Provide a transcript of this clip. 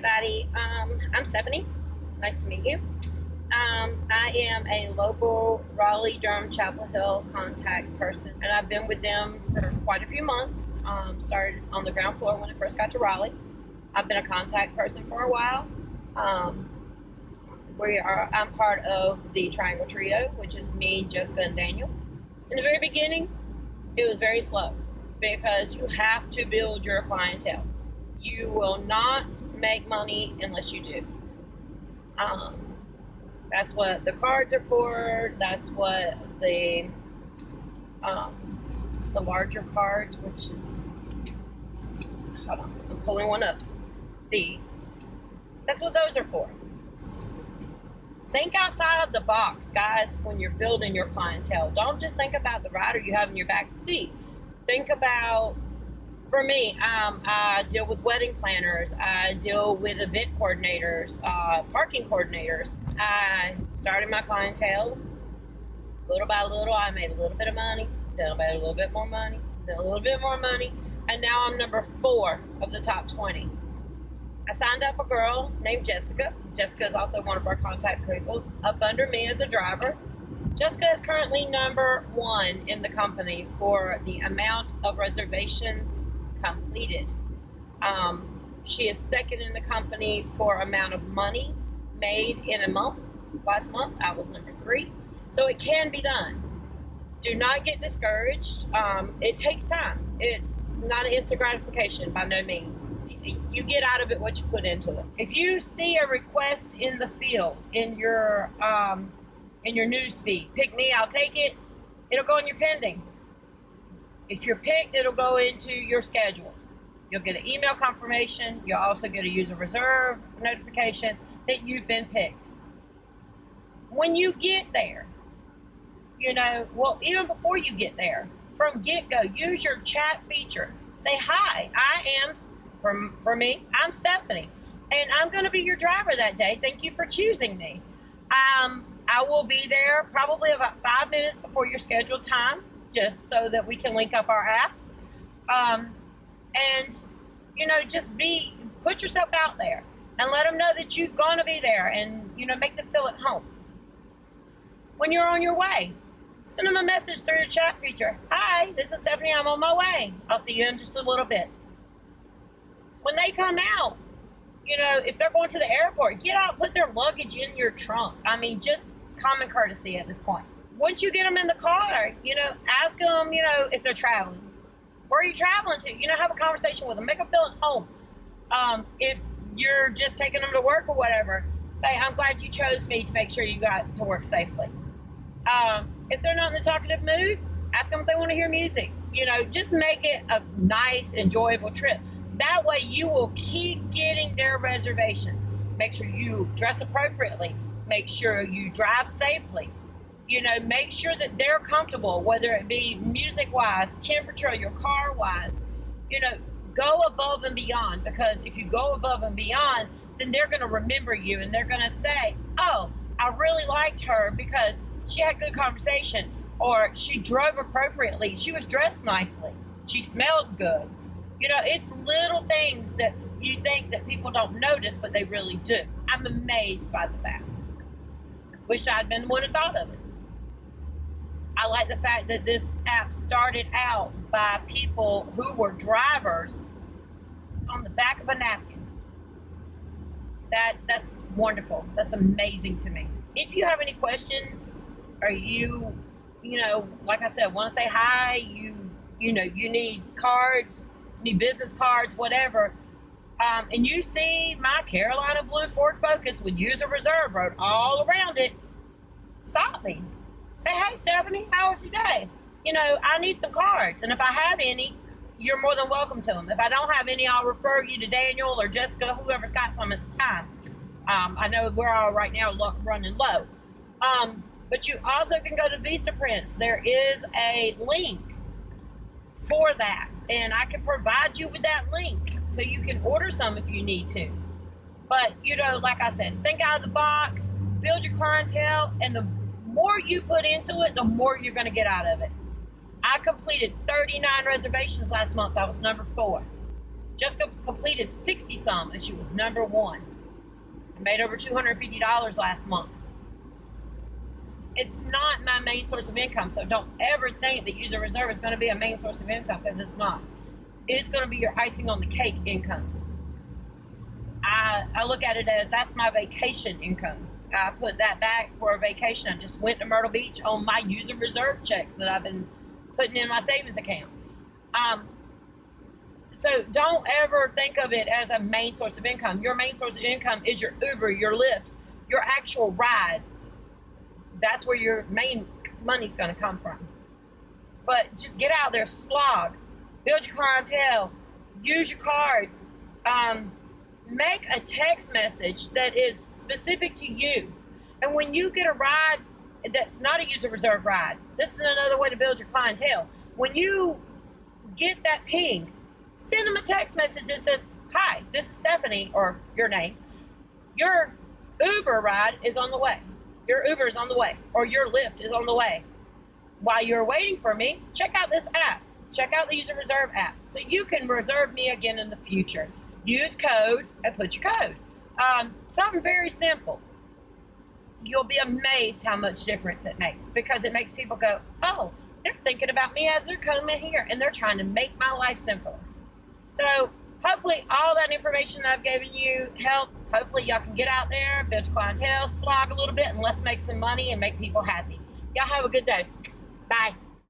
everybody. I'm Stephanie. Nice to meet you. I am a local Raleigh-Durham Chapel Hill contact person, and I've been with them for quite a few months. Started on the ground floor when I first got to Raleigh. I've been a contact person for a while. I'm part of the Triangle Trio, which is me, Jessica, and Daniel. In the very beginning, it was very slow because you have to build your clientele. You will not make money unless you do. That's what the cards are for. That's what the larger cards, which is, hold on, I'm pulling one up. These. That's what those are for. Think outside of the box, guys, when you're building your clientele. Don't just think about the rider you have in your back seat. Think about, for me, I deal with wedding planners. I deal with event coordinators, parking coordinators. I started my clientele. Little by little, I made a little bit of money. Then I made a little bit more money. Then a little bit more money. And now I'm number 4 of the top 20. I signed up a girl named Jessica. Jessica is also one of our contact people up under me as a driver. Jessica is currently number 1 in the company for the amount of reservations completed. She is second in the company for amount of money made in a month. Last month I was number 3. So it can be done. Do not get discouraged. It takes time. It's not an instant gratification by no means. You get out of it what you put into it. If you see a request in the field in your news feed, pick me, I'll take it. It'll go in your pending. If you're picked, it'll go into your schedule. You'll get an email confirmation. You'll also get a user reserve notification that you've been picked. When you get there, even before you get there, from get-go, use your chat feature. Say, hi, for me, I'm Stephanie, and I'm going to be your driver that day. Thank you for choosing me. I will be there probably about 5 minutes before your scheduled time, just so that we can link up our apps. Just put yourself out there and let them know that you're going to be there, and, make them feel at home. When you're on your way, send them a message through the chat feature. Hi, this is Stephanie. I'm on my way. I'll see you in just a little bit. When they come out, if they're going to the airport, get out and put their luggage in your trunk. I mean, just common courtesy at this point. Once you get them in the car, ask them, if they're traveling. Where are you traveling to? Have a conversation with them. Make them feel at home. If you're just taking them to work or whatever, say, I'm glad you chose me to make sure you got to work safely. If they're not in the talkative mood, ask them if they want to hear music. Just make it a nice, enjoyable trip. That way you will keep getting their reservations. Make sure you dress appropriately. Make sure you drive safely. Make sure that they're comfortable, whether it be music-wise, temperature, your car-wise. Go above and beyond, because if you go above and beyond, then they're going to remember you, and they're going to say, oh, I really liked her because she had good conversation, or she drove appropriately, she was dressed nicely, she smelled good. It's little things that you think that people don't notice, but they really do. I'm amazed by this app. Wish I'd been the one who thought of it. I like the fact that this app started out by people who were drivers on the back of a napkin. That's wonderful. That's amazing to me. If you have any questions, or you like I said, want to say hi, you need cards, need business cards, whatever, and you see my Carolina Blue Ford Focus with user reserve wrote all around it, stop me. Say, hey, Stephanie, how was your day? I need some cards, and if I have any, you're more than welcome to them. If I don't have any, I'll refer you to Daniel or Jessica, whoever's got some at the time. I know we're all right now running low. But you also can go to Vistaprint. There is a link for that, and I can provide you with that link so you can order some if you need to. But, like I said, think out of the box, build your clientele, and the more you put into it, the more you're going to get out of it. I completed 39 reservations last month. I was number 4. Jessica completed 60 some, and she was number one. I made over $250 last month. It's not my main source of income, so don't ever think that UZURV Reserve is going to be a main source of income, because it's not. It's going to be your icing on the cake income. I look at it as that's my vacation income. I put that back for a vacation. I just went to Myrtle Beach on my UZURV Reserve checks that I've been putting in my savings account. So don't ever think of it as a main source of income. Your main source of income is your Uber, your Lyft, your actual rides. That's where your main money's going to come from. But just get out there, slog, build your clientele, use your cards, make a text message that is specific to you. And when you get a ride that's not a UZURV Reserve ride, this is another way to build your clientele. When you get that ping, send them a text message that says, "Hi, this is Stephanie," or your name. "Your Uber ride is on the way. Your Uber is on the way," or "Your Lyft is on the way. While you're waiting for me, check out this app. Check out the UZURV Reserve app so you can reserve me again in the future. Use code and put your code." Something very simple. You'll be amazed how much difference it makes, because it makes people go, "Oh, they're thinking about me as they're coming here, and they're trying to make my life simpler." So hopefully all that information that I've given you helps. Hopefully y'all can get out there, build your clientele, slog a little bit, and let's make some money and make people happy. Y'all have a good day. Bye.